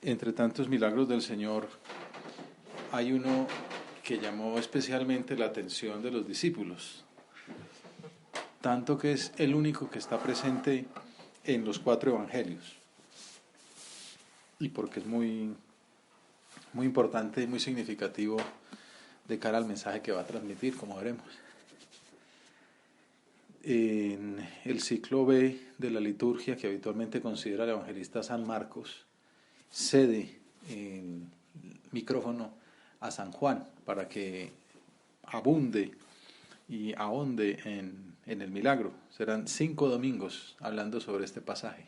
Entre tantos milagros del Señor, hay uno que llamó especialmente la atención de los discípulos, tanto que es el único que está presente en los 4 evangelios, y porque es muy, muy importante y muy significativo de cara al mensaje que va a transmitir, como veremos. En el ciclo B de la liturgia, que habitualmente considera el evangelista San Marcos, cede el micrófono a San Juan para que abunde y ahonde en el milagro. Serán 5 domingos hablando sobre este pasaje,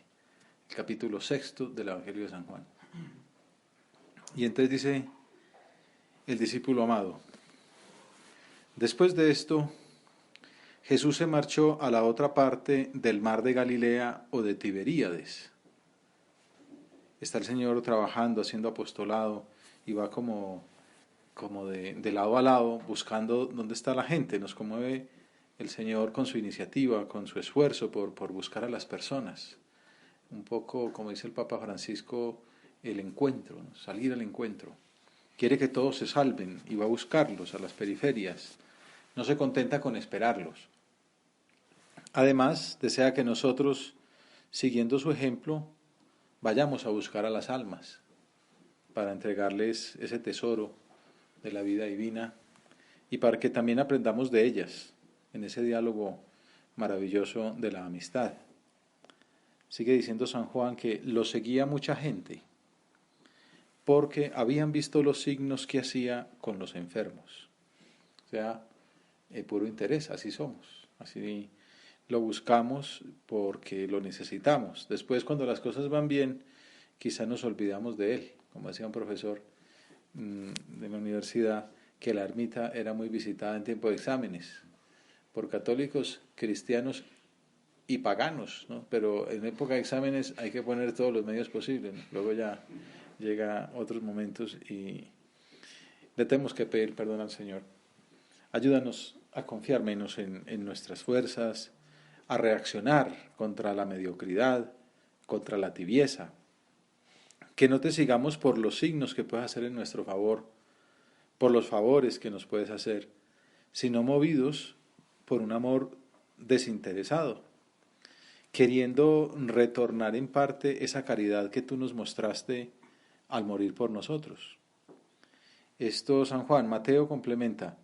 el capítulo 6 del Evangelio de San Juan. Y entonces dice el discípulo amado: después de esto, Jesús se marchó a la otra parte del mar de Galilea o de Tiberíades. Está el Señor trabajando, haciendo apostolado, y va como de lado a lado, buscando dónde está la gente. Nos conmueve el Señor con su iniciativa, con su esfuerzo por buscar a las personas. Un poco, como dice el Papa Francisco, el encuentro, ¿no? Salir al encuentro. Quiere que todos se salven y va a buscarlos a las periferias. No se contenta con esperarlos. Además, desea que nosotros, siguiendo su ejemplo, vayamos a buscar a las almas para entregarles ese tesoro de la vida divina y para que también aprendamos de ellas en ese diálogo maravilloso de la amistad. Sigue diciendo San Juan que lo seguía mucha gente porque habían visto los signos que hacía con los enfermos. O sea, puro interés, así somos, así lo buscamos porque lo necesitamos. Después, cuando las cosas van bien, quizá nos olvidamos de él. Como decía un profesor de la universidad, que la ermita era muy visitada en tiempo de exámenes por católicos, cristianos y paganos, ¿no? Pero en época de exámenes hay que poner todos los medios posibles, ¿no? Luego ya llega otros momentos y le tenemos que pedir perdón al Señor. Ayúdanos a confiar menos en nuestras fuerzas, a reaccionar contra la mediocridad, contra la tibieza. Que no te sigamos por los signos que puedes hacer en nuestro favor, por los favores que nos puedes hacer, sino movidos por un amor desinteresado, queriendo retornar en parte esa caridad que tú nos mostraste al morir por nosotros. Esto San Juan, Mateo complementa: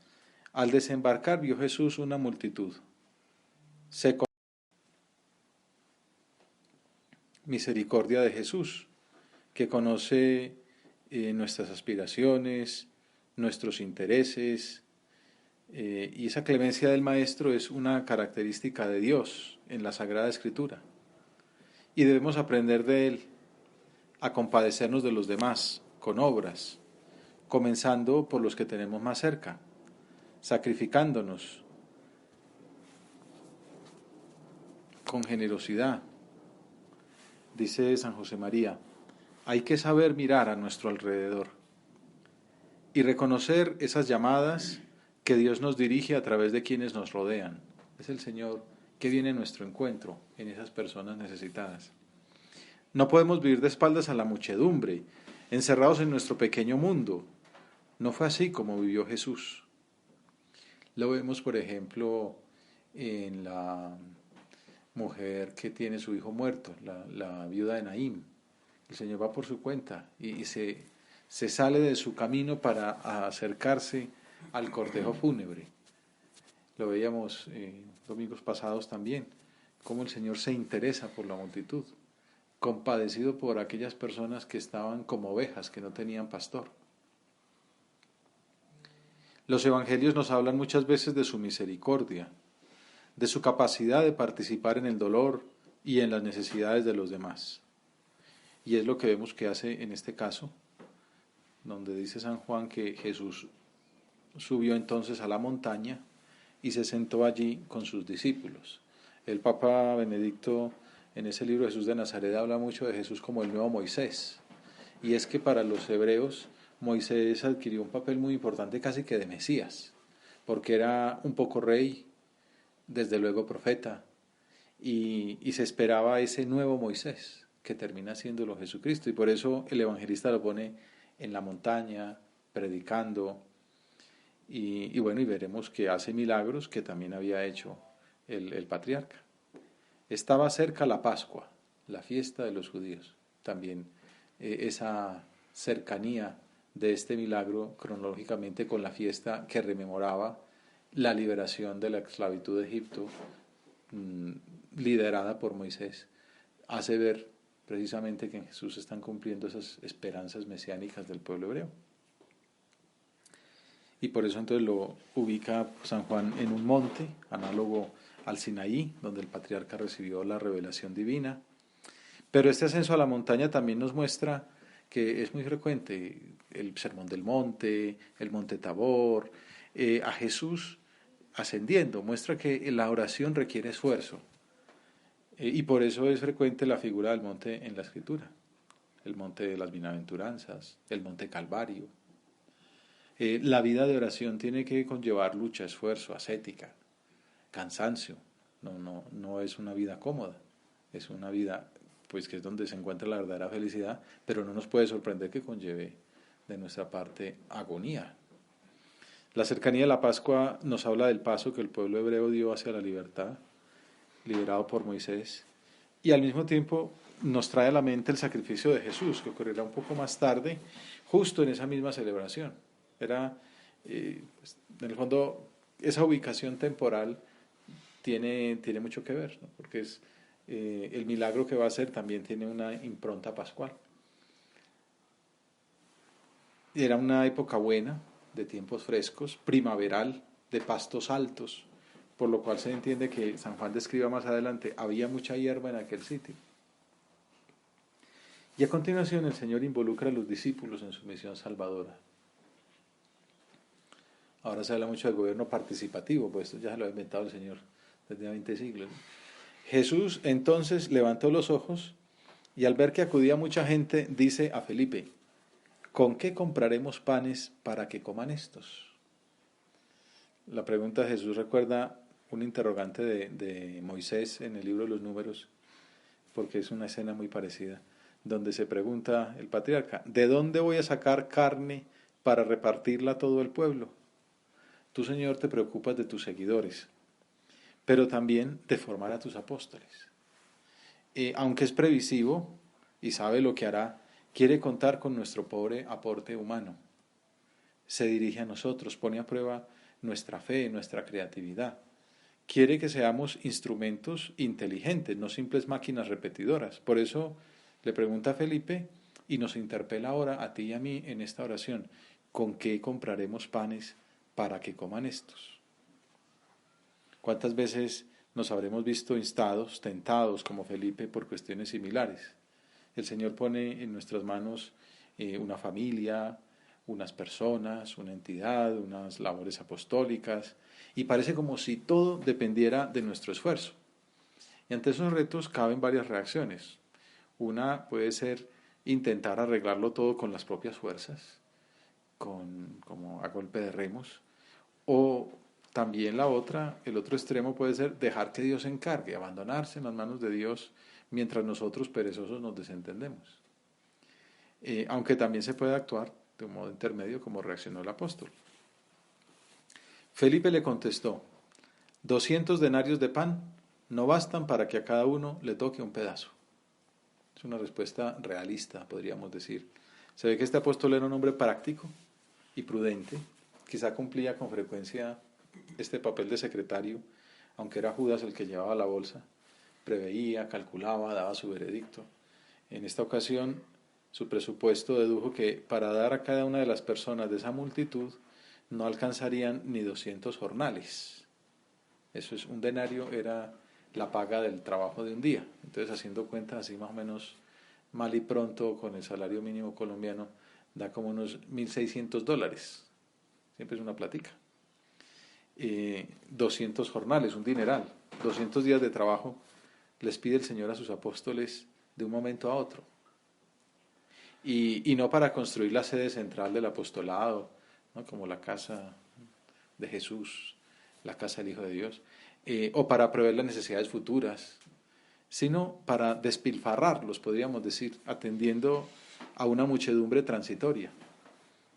al desembarcar vio Jesús una multitud. Misericordia de Jesús, que conoce nuestras aspiraciones, nuestros intereses, y esa clemencia del Maestro es una característica de Dios en la Sagrada Escritura. Y debemos aprender de Él a compadecernos de los demás con obras, comenzando por los que tenemos más cerca, sacrificándonos con generosidad. Dice San José María: hay que saber mirar a nuestro alrededor y reconocer esas llamadas que Dios nos dirige a través de quienes nos rodean. Es el Señor que viene a nuestro encuentro en esas personas necesitadas. No podemos vivir de espaldas a la muchedumbre, encerrados en nuestro pequeño mundo. No fue así como vivió Jesús. Lo vemos, por ejemplo, en la mujer que tiene su hijo muerto, la viuda de Naín. El Señor va por su cuenta y se sale de su camino para acercarse al cortejo fúnebre. Lo veíamos domingos pasados también, cómo el Señor se interesa por la multitud, compadecido por aquellas personas que estaban como ovejas, que no tenían pastor. Los evangelios nos hablan muchas veces de su misericordia, de su capacidad de participar en el dolor y en las necesidades de los demás. Y es lo que vemos que hace en este caso, donde dice San Juan que Jesús subió entonces a la montaña y se sentó allí con sus discípulos. El Papa Benedicto, en ese libro Jesús de Nazaret, habla mucho de Jesús como el nuevo Moisés. Y es que para los hebreos Moisés adquirió un papel muy importante, casi que de Mesías, porque era un poco rey, desde luego profeta, y se esperaba ese nuevo Moisés, que termina siéndolo Jesucristo. Y por eso el evangelista lo pone en la montaña, predicando, y bueno, y veremos que hace milagros que también había hecho el patriarca. Estaba cerca la Pascua, la fiesta de los judíos. También esa cercanía de este milagro cronológicamente con la fiesta que rememoraba la liberación de la esclavitud de Egipto, liderada por Moisés, hace ver precisamente que en Jesús se están cumpliendo esas esperanzas mesiánicas del pueblo hebreo. Y por eso entonces lo ubica San Juan en un monte, análogo al Sinaí, donde el patriarca recibió la revelación divina. Pero este ascenso a la montaña también nos muestra que es muy frecuente el Sermón del Monte, el Monte Tabor, a Jesús ascendiendo, muestra que la oración requiere esfuerzo. Y por eso es frecuente la figura del monte en la Escritura, el monte de las bienaventuranzas, el monte Calvario. La vida de oración tiene que conllevar lucha, esfuerzo, ascética, cansancio. No es una vida cómoda, es una vida pues que es donde se encuentra la verdadera felicidad, pero no nos puede sorprender que conlleve de nuestra parte agonía. La cercanía de la Pascua nos habla del paso que el pueblo hebreo dio hacia la libertad, liberado por Moisés, y al mismo tiempo nos trae a la mente el sacrificio de Jesús, que ocurrirá un poco más tarde, justo en esa misma celebración. Era, pues, en el fondo, esa ubicación temporal tiene mucho que ver, ¿no? Porque es el milagro que va a hacer también tiene una impronta pascual. Era una época buena, de tiempos frescos, primaveral, de pastos altos, por lo cual se entiende que San Juan describa más adelante, había mucha hierba en aquel sitio. Y a continuación el Señor involucra a los discípulos en su misión salvadora. Ahora se habla mucho del gobierno participativo, pues esto ya se lo ha inventado el Señor desde 20 siglos. Jesús entonces levantó los ojos y al ver que acudía mucha gente, dice a Felipe, ¿con qué compraremos panes para que coman estos? La pregunta de Jesús recuerda un interrogante de Moisés en el libro de los Números, porque es una escena muy parecida, donde se pregunta el patriarca, ¿de dónde voy a sacar carne para repartirla a todo el pueblo? Tú, Señor, te preocupas de tus seguidores, pero también de formar a tus apóstoles. Aunque es previsivo y sabe lo que hará, quiere contar con nuestro pobre aporte humano. Se dirige a nosotros, pone a prueba nuestra fe, nuestra creatividad. Quiere que seamos instrumentos inteligentes, no simples máquinas repetidoras. Por eso le pregunta a Felipe y nos interpela ahora a ti y a mí en esta oración, ¿con qué compraremos panes para que coman estos? ¿Cuántas veces nos habremos visto instados, tentados como Felipe por cuestiones similares? El Señor pone en nuestras manos una familia, unas personas, una entidad, unas labores apostólicas, y parece como si todo dependiera de nuestro esfuerzo. Y ante esos retos caben varias reacciones. Una puede ser intentar arreglarlo todo con las propias fuerzas, como a golpe de remos, o también la otra, el otro extremo puede ser dejar que Dios se encargue, abandonarse en las manos de Dios mientras nosotros perezosos nos desentendemos. Aunque también se puede actuar de un modo intermedio como reaccionó el apóstol. Felipe le contestó, 200 denarios de pan no bastan para que a cada uno le toque un pedazo. Es una respuesta realista, podríamos decir. Se ve que este apóstol era un hombre práctico y prudente, quizá cumplía con frecuencia este papel de secretario, aunque era Judas el que llevaba la bolsa, preveía, calculaba, daba su veredicto. En esta ocasión, su presupuesto dedujo que para dar a cada una de las personas de esa multitud no alcanzarían ni 200 jornales. Eso es, un denario era la paga del trabajo de un día. Entonces, haciendo cuentas así más o menos mal y pronto con el salario mínimo colombiano, da como unos $1,600. Siempre es una platica. 200 jornales, un dineral, 200 días de trabajo les pide el Señor a sus apóstoles de un momento a otro. Y no para construir la sede central del apostolado, ¿no? Como la casa de Jesús, la casa del Hijo de Dios, o para prever las necesidades futuras, sino para despilfarrarlos, podríamos decir, atendiendo a una muchedumbre transitoria.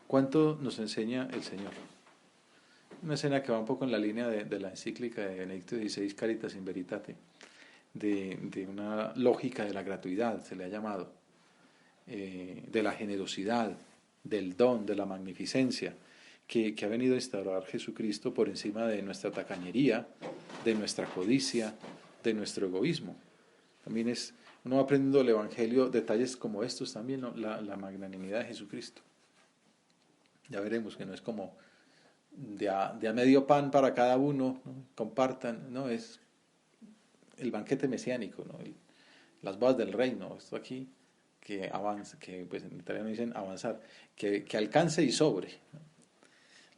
¿Cuánto nos enseña el Señor? Una escena que va un poco en la línea de la encíclica de Benedicto XVI, Caritas in Veritate, de una lógica de la gratuidad, se le ha llamado, de la generosidad, del don, de la magnificencia, que ha venido a instaurar Jesucristo por encima de nuestra tacañería, de nuestra codicia, de nuestro egoísmo. También uno va aprendiendo del Evangelio detalles como estos también, ¿no? La magnanimidad de Jesucristo. Ya veremos que no es como de a medio pan para cada uno, ¿no? Compartan, no, es el banquete mesiánico, ¿no? Las bodas del reino, esto aquí, que avanza, que pues en italiano dicen avanzar, que alcance y sobre, ¿no?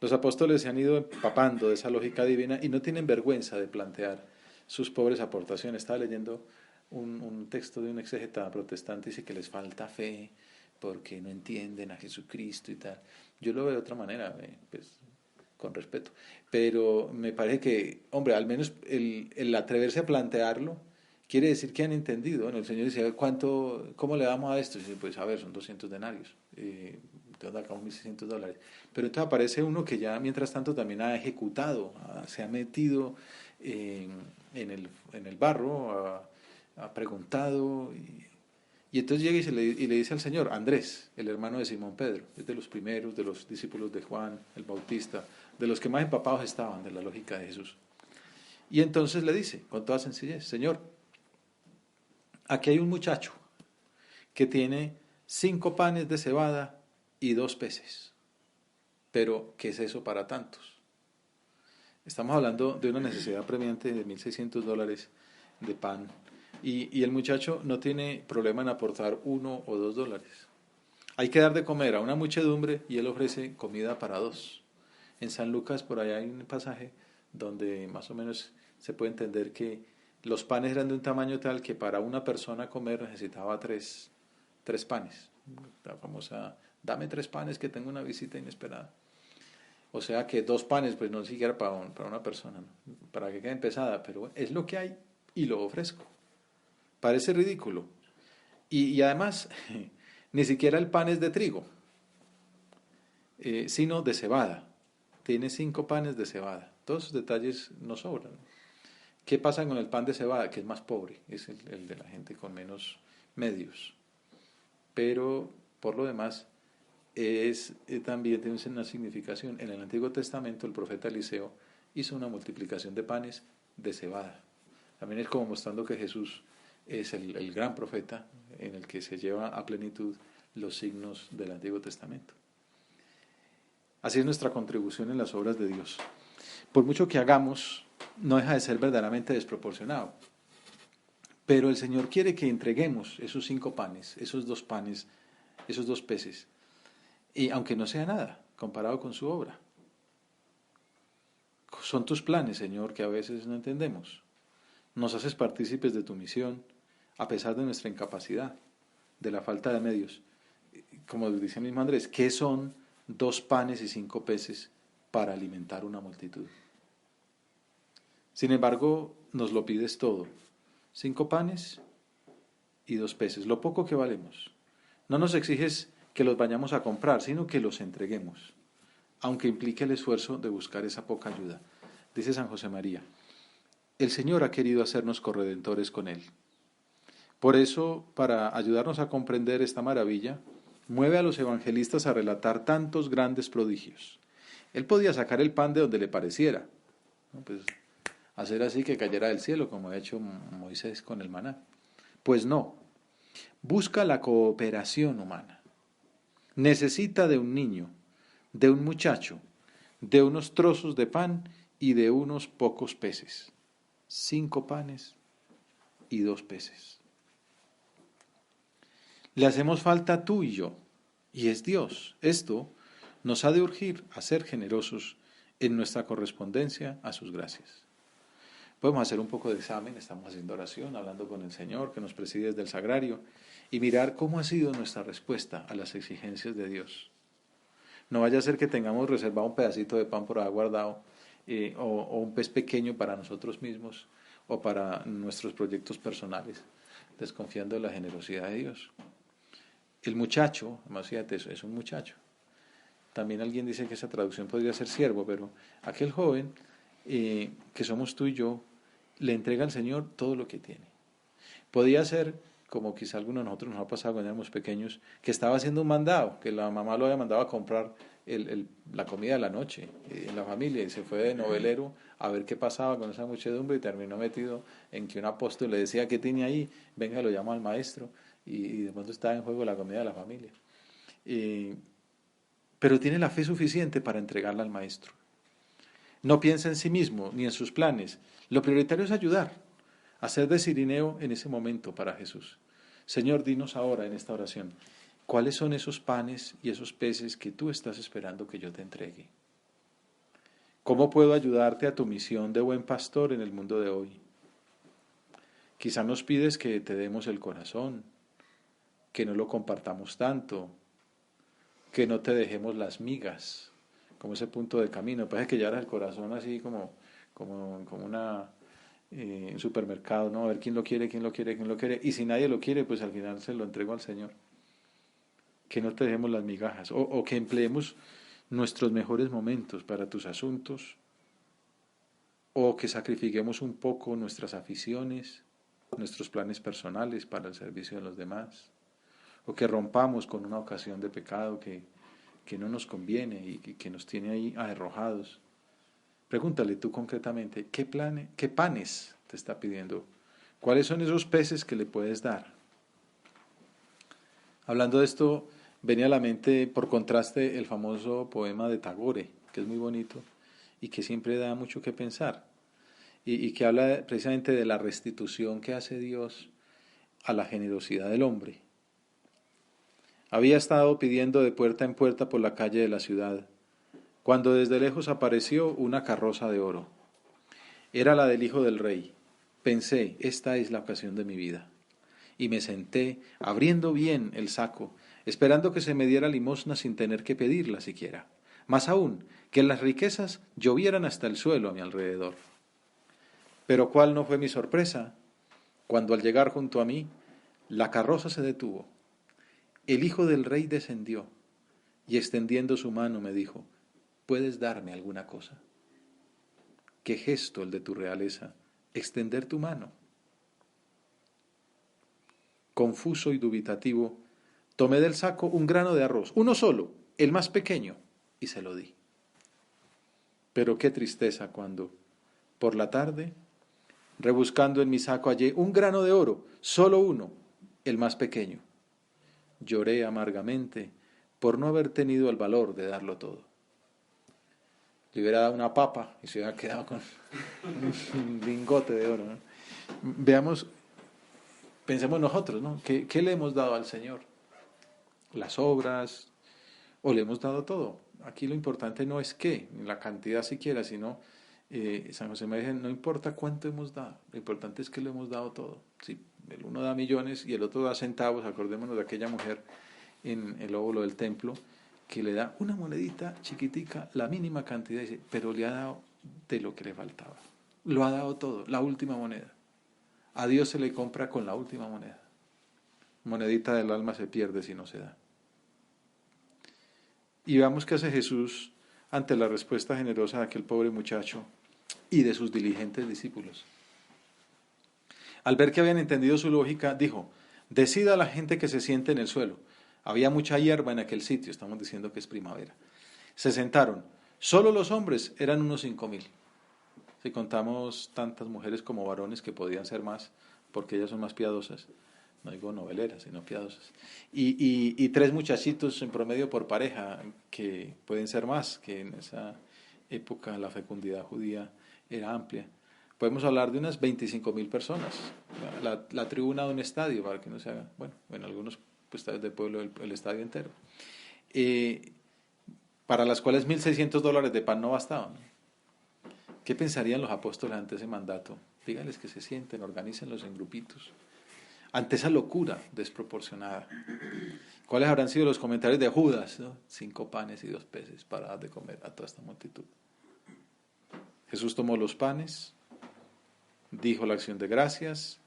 Los apóstoles se han ido empapando de esa lógica divina y no tienen vergüenza de plantear sus pobres aportaciones. Estaba leyendo un texto de un exégeta protestante, dice que les falta fe porque no entienden a Jesucristo y tal. Yo lo veo de otra manera, pues, con respeto, pero me parece que, hombre, al menos el atreverse a plantearlo quiere decir que han entendido. Bueno, el Señor dice, ¿cómo le damos a esto? Y dice, pues a ver, son 200 denarios, entonces acá $1,600. Pero entonces aparece uno que ya mientras tanto también ha ejecutado, se ha metido en el barro, ha preguntado, y entonces llega y le dice al Señor, Andrés, el hermano de Simón Pedro, es de los primeros, de los discípulos de Juan el Bautista, de los que más empapados estaban de la lógica de Jesús. Y entonces le dice, con toda sencillez, Señor, aquí hay un muchacho que tiene 5 panes de cebada y 2 peces. Pero, ¿qué es eso para tantos? Estamos hablando de una necesidad apremiante de $1,600 de pan. Y el muchacho no tiene problema en aportar $1 o $2. Hay que dar de comer a una muchedumbre y él ofrece comida para 2. En San Lucas por allá hay un pasaje donde más o menos se puede entender que los panes eran de un tamaño tal que para una persona comer necesitaba 3 panes. La famosa, dame 3 panes que tengo una visita inesperada. O sea que 2 panes, pues no siquiera para una persona, ¿no? Para que quede pesada, pero es lo que hay y lo ofrezco. Parece ridículo. Y además, ni siquiera el pan es de trigo, sino de cebada. Tiene 5 panes de cebada. Todos esos detalles no sobran. ¿Qué pasa con el pan de cebada? Que es más pobre, es el de la gente con menos medios. Pero, por lo demás, también tiene una significación. En el Antiguo Testamento, el profeta Eliseo hizo una multiplicación de panes de cebada. También es como mostrando que Jesús es el gran profeta en el que se lleva a plenitud los signos del Antiguo Testamento. Así es nuestra contribución en las obras de Dios. Por mucho que hagamos, no deja de ser verdaderamente desproporcionado. Pero el Señor quiere que entreguemos esos 5 panes, esos 2 panes, esos 2 peces, y aunque no sea nada comparado con su obra. Son tus planes, Señor, que a veces no entendemos. Nos haces partícipes de tu misión, a pesar de nuestra incapacidad, de la falta de medios. Como dice mismo Andrés, ¿qué son 2 panes y 5 peces para alimentar una multitud? Sin embargo, nos lo pides todo. 5 panes y 2 peces, lo poco que valemos. No nos exiges que los vayamos a comprar, sino que los entreguemos, aunque implique el esfuerzo de buscar esa poca ayuda. Dice San José María, el Señor ha querido hacernos corredentores con Él. Por eso, para ayudarnos a comprender esta maravilla, mueve a los evangelistas a relatar tantos grandes prodigios. Él podía sacar el pan de donde le pareciera, ¿no? Pues hacer así que cayera del cielo, como ha hecho Moisés con el maná. Pues no, busca la cooperación humana. Necesita de un niño, de un muchacho, de unos trozos de pan y de unos pocos peces. 5 panes y 2 peces. Le hacemos falta tú y yo, y es Dios. Esto nos ha de urgir a ser generosos en nuestra correspondencia a sus gracias. Podemos hacer un poco de examen, estamos haciendo oración, hablando con el Señor que nos preside desde el sagrario, y mirar cómo ha sido nuestra respuesta a las exigencias de Dios. No vaya a ser que tengamos reservado un pedacito de pan por ahí guardado, o un pez pequeño para nosotros mismos, o para nuestros proyectos personales, desconfiando de la generosidad de Dios. El muchacho, además fíjate, es un muchacho. También alguien dice que esa traducción podría ser siervo, pero aquel joven, que somos tú y yo, le entrega al Señor todo lo que tiene. Podía ser, como quizá a algunos de nosotros nos ha pasado cuando éramos pequeños, que estaba haciendo un mandado, que la mamá lo había mandado a comprar la comida de la noche en la familia, y se fue de novelero a ver qué pasaba con esa muchedumbre y terminó metido en que un apóstol le decía: ¿qué tiene ahí? Venga, lo llama al maestro, y de pronto estaba en juego la comida de la familia. Pero tiene la fe suficiente para entregarla al maestro. No piensa en sí mismo ni en sus planes. Lo prioritario es ayudar, hacer de cirineo en ese momento para Jesús. Señor, dinos ahora en esta oración, ¿cuáles son esos panes y esos peces que tú estás esperando que yo te entregue? ¿Cómo puedo ayudarte a tu misión de buen pastor en el mundo de hoy? Quizá nos pides que te demos el corazón, que no lo compartamos tanto, que no te dejemos las migas, como ese punto de camino. Parece que llevaras el corazón así como un supermercado, ¿no? A ver quién lo quiere, quién lo quiere, quién lo quiere. Y si nadie lo quiere, pues al final se lo entrego al Señor. Que no te dejemos las migajas, o que empleemos nuestros mejores momentos para tus asuntos, o que sacrifiquemos un poco nuestras aficiones, nuestros planes personales para el servicio de los demás, o que rompamos con una ocasión de pecado que no nos conviene y que nos tiene ahí arrojados. Pregúntale tú concretamente, ¿qué panes te está pidiendo? ¿Cuáles son esos peces que le puedes dar? Hablando de esto, venía a la mente, por contraste, el famoso poema de Tagore, que es muy bonito y que siempre da mucho que pensar, y que habla precisamente de la restitución que hace Dios a la generosidad del hombre. Había estado pidiendo de puerta en puerta por la calle de la ciudad, cuando desde lejos apareció una carroza de oro. Era la del hijo del rey. Pensé, esta es la ocasión de mi vida. Y me senté, abriendo bien el saco, esperando que se me diera limosna sin tener que pedirla siquiera. Más aún, que las riquezas llovieran hasta el suelo a mi alrededor. Pero cuál no fue mi sorpresa, cuando al llegar junto a mí, la carroza se detuvo. El hijo del rey descendió y extendiendo su mano me dijo: ¿puedes darme alguna cosa? Qué gesto el de tu realeza, extender tu mano. Confuso y dubitativo, tomé del saco un grano de arroz, uno solo, el más pequeño, y se lo di. Pero qué tristeza cuando, por la tarde, rebuscando en mi saco hallé un grano de oro, solo uno, el más pequeño. Lloré amargamente por no haber tenido el valor de darlo todo. Le hubiera dado una papa y se hubiera quedado con un lingote de oro, ¿no? Veamos, pensemos nosotros, ¿no? ¿Qué le hemos dado al Señor? ¿Las obras? ¿O le hemos dado todo? Aquí lo importante no es qué, ni la cantidad siquiera, sino San José me dice, no importa cuánto hemos dado, lo importante es que lo hemos dado todo. Si el uno da millones y el otro da centavos, acordémonos de aquella mujer en el óvulo del templo, que le da una monedita chiquitica, la mínima cantidad, dice, pero le ha dado de lo que le faltaba. Lo ha dado todo, la última moneda. A Dios se le compra con la última moneda. Monedita del alma se pierde si no se da. Y veamos qué hace Jesús ante la respuesta generosa de aquel pobre muchacho y de sus diligentes discípulos. Al ver que habían entendido su lógica, dijo: decida a la gente que se siente en el suelo. Había mucha hierba en aquel sitio, estamos diciendo que es primavera. Se sentaron. Solo los hombres eran unos 5,000. Si contamos tantas mujeres como varones, que podían ser más, porque ellas son más piadosas. No digo noveleras, sino piadosas. Y 3 muchachitos en promedio por pareja, que pueden ser más, que en esa época la fecundidad judía era amplia. Podemos hablar de unas 25,000 personas. La tribuna de un estadio, para que no se haga, bueno, en algunos estadios de pueblo, el estadio entero. Para las cuales $1,600 de pan no bastaban. ¿Qué pensarían los apóstoles ante ese mandato? Díganles que se sienten, organícenlos en grupitos. Ante esa locura desproporcionada. ¿Cuáles habrán sido los comentarios de Judas? ¿No? 5 panes y 2 peces para dar de comer a toda esta multitud. Jesús tomó los panes, dijo la acción de gracias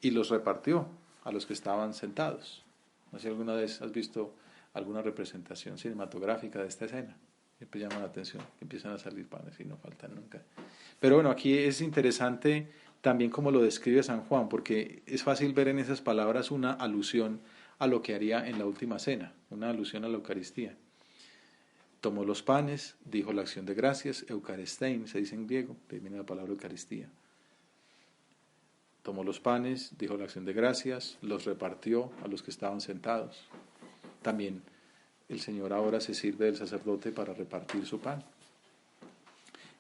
y los repartió a los que estaban sentados. No sé si alguna vez has visto alguna representación cinematográfica de esta escena. Siempre llama la atención que empiezan a salir panes y no faltan nunca. Pero bueno, aquí es interesante también como lo describe San Juan, porque es fácil ver en esas palabras una alusión a lo que haría en la última cena, una alusión a la Eucaristía. Tomó los panes, dijo la acción de gracias, Eucharistein, se dice en griego, de ahí viene la palabra Eucaristía. Tomó los panes, dijo la acción de gracias, los repartió a los que estaban sentados. También el Señor ahora se sirve del sacerdote para repartir su pan.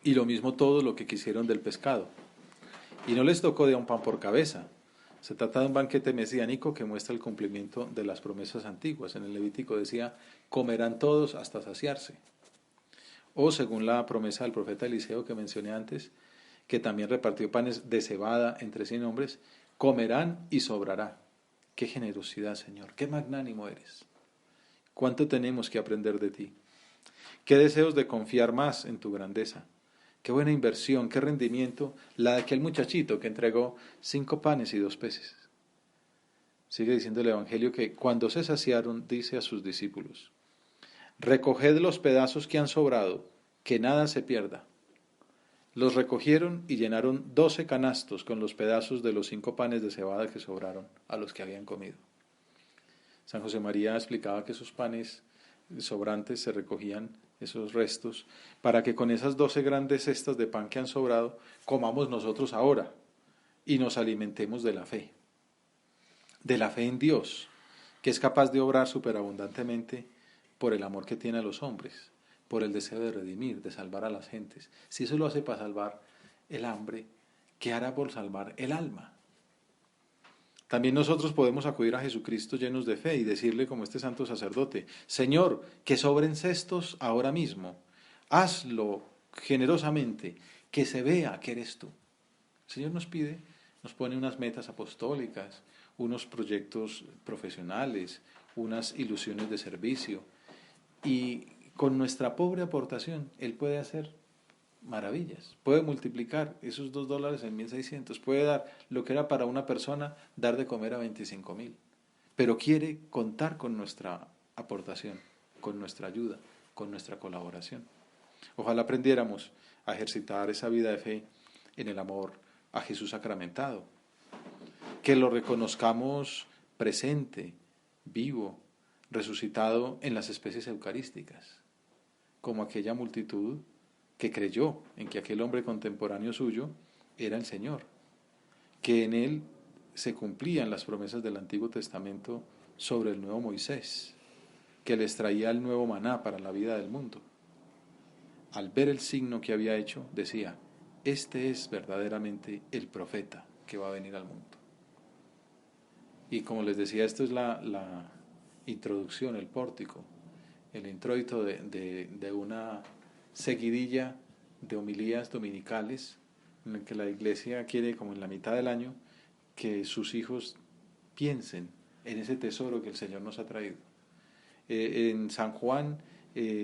Y lo mismo todo lo que quisieron del pescado. Y no les tocó de un pan por cabeza. Se trata de un banquete mesiánico que muestra el cumplimiento de las promesas antiguas. En el Levítico decía, comerán todos hasta saciarse. O según la promesa del profeta Eliseo que mencioné antes, que también repartió panes de cebada entre 100 hombres, comerán y sobrará. Qué generosidad, Señor, qué magnánimo eres. Cuánto tenemos que aprender de ti. Qué deseos de confiar más en tu grandeza. Qué buena inversión, qué rendimiento la de aquel muchachito que entregó 5 panes y 2 peces. Sigue diciendo el Evangelio que cuando se saciaron, dice a sus discípulos, recoged los pedazos que han sobrado, que nada se pierda. Los recogieron y llenaron 12 canastos con los pedazos de los 5 panes de cebada que sobraron a los que habían comido. San José María explicaba que esos panes sobrantes se recogían, esos restos, para que con esas 12 grandes cestas de pan que han sobrado, comamos nosotros ahora y nos alimentemos de la fe en Dios, que es capaz de obrar superabundantemente por el amor que tiene a los hombres, por el deseo de redimir, de salvar a las gentes. Si eso lo hace para salvar el hambre, ¿qué hará por salvar el alma? También nosotros podemos acudir a Jesucristo llenos de fe y decirle como este santo sacerdote, Señor, que sobren cestos ahora mismo, hazlo generosamente, que se vea que eres tú. El Señor nos pide, nos pone unas metas apostólicas, unos proyectos profesionales, unas ilusiones de servicio, y con nuestra pobre aportación Él puede hacer maravillas, puede multiplicar esos $2 en 1.600, puede dar lo que era para una persona, dar de comer a 25.000, pero quiere contar con nuestra aportación, con nuestra ayuda, con nuestra colaboración. Ojalá aprendiéramos a ejercitar esa vida de fe en el amor a Jesús sacramentado, que lo reconozcamos presente, vivo, resucitado en las especies eucarísticas, como aquella multitud que creyó en que aquel hombre contemporáneo suyo era el Señor, que en él se cumplían las promesas del Antiguo Testamento sobre el nuevo Moisés, que les traía el nuevo maná para la vida del mundo. Al ver el signo que había hecho, decía, este es verdaderamente el profeta que va a venir al mundo. Y como les decía, esto es la introducción, el pórtico, el introito de una seguidilla de homilías dominicales en el que la Iglesia quiere, como en la mitad del año, que sus hijos piensen en ese tesoro que el Señor nos ha traído. En San Juan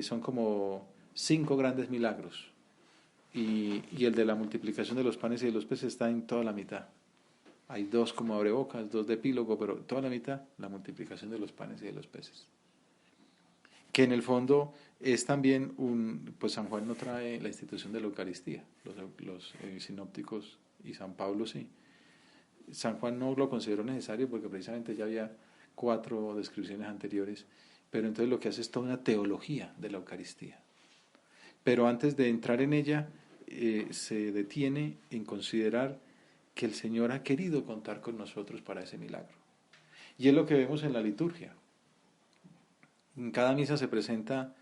son como 5 grandes milagros y el de la multiplicación de los panes y de los peces está en toda la mitad. Hay 2 como abrebocas, 2 de epílogo, pero toda la mitad, la multiplicación de los panes y de los peces. Que en el fondo es también pues San Juan no trae la institución de la Eucaristía, los sinópticos y San Pablo sí. San Juan no lo consideró necesario porque precisamente ya había 4 descripciones anteriores, pero entonces lo que hace es toda una teología de la Eucaristía. Pero antes de entrar en ella, se detiene en considerar que el Señor ha querido contar con nosotros para ese milagro. Y es lo que vemos en la liturgia. En cada misa se presenta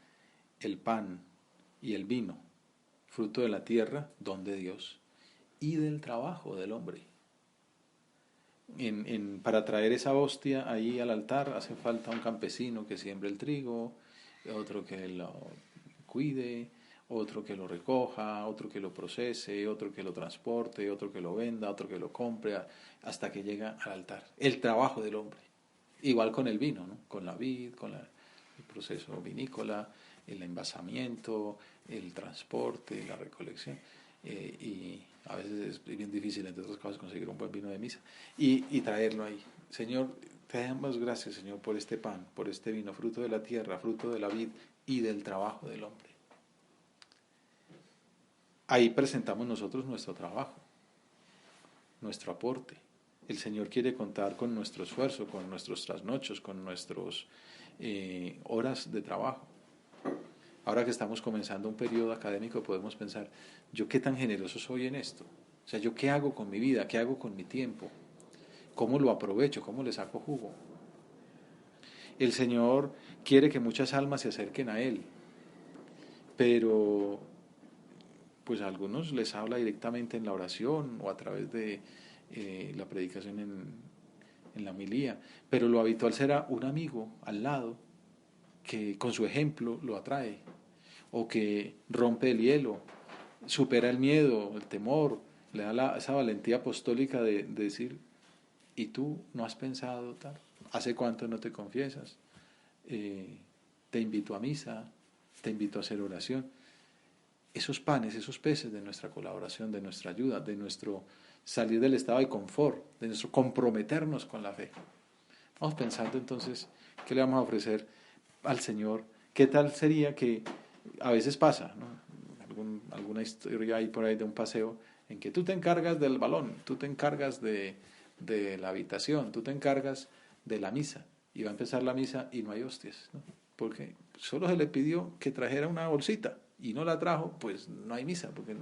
el pan y el vino, fruto de la tierra, don de Dios, y del trabajo del hombre. Para traer esa hostia ahí al altar hace falta un campesino que siembre el trigo, otro que lo cuide, otro que lo recoja, otro que lo procese, otro que lo transporte, otro que lo venda, otro que lo compre, hasta que llega al altar. El trabajo del hombre. Igual con el vino, ¿no? Con la vid, con el proceso vinícola, el envasamiento, el transporte, la recolección y A veces es bien difícil, entre otras cosas, conseguir un buen vino de misa. Y traerlo ahí. Señor, te damos gracias, Señor, por este pan, por este vino, fruto de la tierra, fruto de la vid y del trabajo del hombre. Ahí presentamos nosotros nuestro trabajo, nuestro aporte. El Señor quiere contar con nuestro esfuerzo, con nuestros trasnochos, con nuestras horas de trabajo. Ahora que estamos comenzando un periodo académico podemos pensar, ¿yo qué tan generoso soy en esto? O sea, ¿yo qué hago con mi vida? ¿Qué hago con mi tiempo? ¿Cómo lo aprovecho? ¿Cómo le saco jugo? El Señor quiere que muchas almas se acerquen a Él, pero pues a algunos les habla directamente en la oración o a través de la predicación en la homilía, pero lo habitual será un amigo al lado que con su ejemplo lo atrae, o que rompe el hielo, supera el miedo, el temor, le da esa valentía apostólica de decir, ¿y tú no has pensado tal? ¿Hace cuánto no te confiesas? Te invito a misa, te invito a hacer oración. Esos panes, esos peces de nuestra colaboración, de nuestra ayuda, de nuestro salir del estado de confort, de nuestro comprometernos con la fe. Vamos pensando entonces, ¿qué le vamos a ofrecer al Señor? ¿Qué tal sería que a veces pasa, ¿no? Alguna historia ahí por ahí de un paseo en que tú te encargas del balón, tú te encargas de la habitación, tú te encargas de la misa, y va a empezar la misa y no hay hostias, ¿no? Porque solo se le pidió que trajera una bolsita y no la trajo, pues no hay misa, porque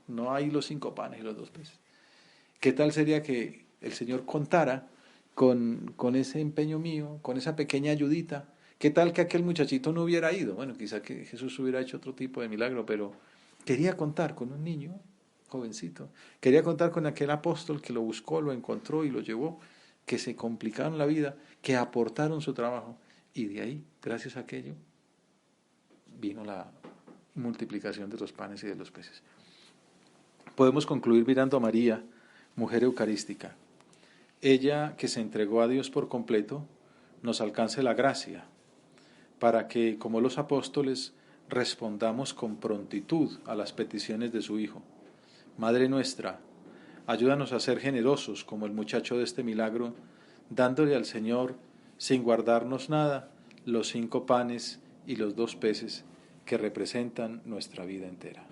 no hay los 5 panes y los 2 peces. ¿Qué tal sería que el Señor contara con ese empeño mío, con esa pequeña ayudita? ¿Qué tal que aquel muchachito no hubiera ido? Bueno, quizá que Jesús hubiera hecho otro tipo de milagro, pero quería contar con un niño jovencito. Quería contar con aquel apóstol que lo buscó, lo encontró y lo llevó, que se complicaron la vida, que aportaron su trabajo. Y de ahí, gracias a aquello, vino la multiplicación de los panes y de los peces. Podemos concluir mirando a María, mujer eucarística. Ella que se entregó a Dios por completo, nos alcance la gracia para que, como los apóstoles, respondamos con prontitud a las peticiones de su Hijo. Madre nuestra, ayúdanos a ser generosos como el muchacho de este milagro, dándole al Señor, sin guardarnos nada, los 5 panes y los 2 peces que representan nuestra vida entera.